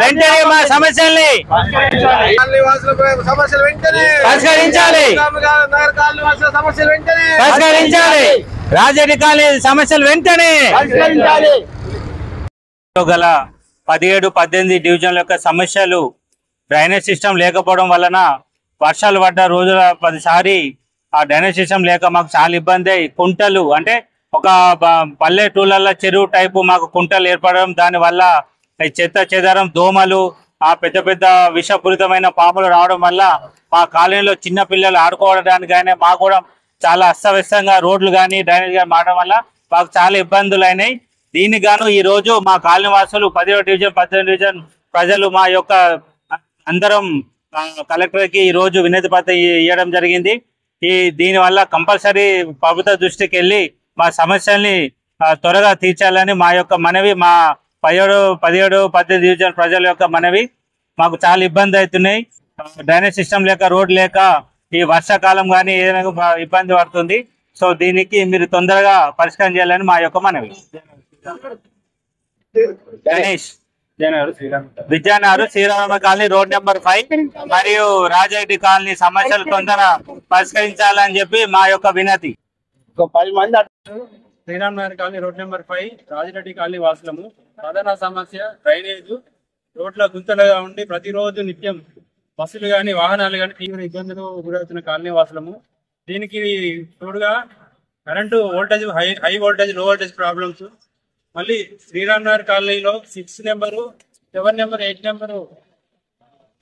వెంటనే మా సమస్యల్ని పరిష్కరించాలి పరిష్కరించాలి రాజరెడ్డి కాలనీ సమస్యలు వెంటనే గల 17-18 డివిజన్ల యొక్క సమస్యలు డ్రైనేజ్ సిస్టమ్ లేకపోవడం వలన వర్షాలు పడ్డ రోజుల 10 సారి ఆ డ్రైనేజ్ సిస్టమ్ లేక మాకు చాలా ఇబ్బంది. కుంటలు అంటే ఒక పల్లెటూళ్ళల్లో చెరువు టైపు మాకు కుంటలు ఏర్పడడం, దానివల్ల చెత్త చెదారం దోమలు ఆ పెద్ద పెద్ద విషపూరితమైన పాములు రావడం వల్ల మా కాలనీలో చిన్న పిల్లలు ఆడుకోవడానికి కానీ మాకు కూడా చాలా అస్తవ్యస్తంగా రోడ్లు కానీ డ్రైనేజ్ కానీ మారడం వల్ల మాకు చాలా ఇబ్బందులు అయినాయి. దీనికి గాను ఈ రోజు మా కాలనీ వాసులు 10వ డివిజన్ 18వ డివిజన్ ప్రజలు మా యొక్క అందరం కలెక్టర్కి ఈ రోజు వినతి పత్రం ఇవ్వడం జరిగింది. దీనివల్ల కంపల్సరీ ప్రభుత్వ దృష్టికి వెళ్ళి మా సమస్యల్ని త్వరగా తీర్చాలని మా యొక్క మనవి, మా 17-18 డివిజన్ ప్రజల యొక్క మనవి. మాకు చాలా ఇబ్బంది అవుతున్నాయి. డ్రైనేజ్ సిస్టమ్ లేక రోడ్ లేక ఈ వర్షాకాలం కానీ ఏదైనా ఇబ్బంది పడుతుంది. సో దీనికి మీరు తొందరగా పరిష్కారం చేయాలని మా యొక్క మనవి. Ganesh Vidyanagar Srirama colony road number 5 మరియు రాజరెడ్డి కాలనీ సమస్యలు తొందరగా పరిష్కరించాలని చెప్పి మా యొక్క వినతి. Sriramanagar colony road number 5 Rajareddy colony వాసులము. ప్రధాన సమస్య డ్రైనేజ్. రోడ్ల గుంతలుగా ఉండి ప్రతిరోజు నిత్యం బస్సులు కానీ వాహనాలు కానీ తీవ్ర ఇబ్బందులు గురవుతున్న కాలనీ వాసులము. దీనికి తోడుగా కరెంటు వోల్టేజ్ హై వోల్టేజ్ లో వోల్టేజ్ ప్రాబ్లమ్స్. మళ్ళీ శ్రీరామనగర్ కాలనీలో 6 number 7 number 8 number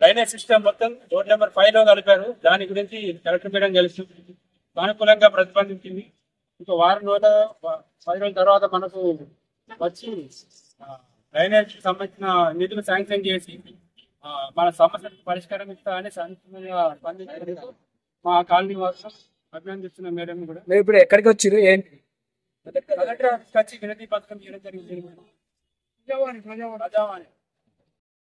drainage system మొత్తం రోడ్ నెంబర్ 5లో కలిపారు. దాని గురించి కలెక్టర్ మేడం కలిసి సానుకూలంగా ప్రతిపాదించింది. ఇంకో వారం రోజుల 10 రోజుల తర్వాత మనకు వచ్చి డ్రైనేజ్ సంబంధించిన నిధులు శాంక్షన్ చేసి మన సమస్యకు పరిష్కారం ఇస్తా అని సానుకూలంగా స్పందించారు. మా కాలనీ వాసులు అభినందిస్తున్న మేడం కూడా. ఇప్పుడు ఎక్కడికి వచ్చారు ఏంటి? కలెక్టర్ వచ్చి వినతి పత్రం ఇవ్వడం జరిగింది. ప్రజావాణి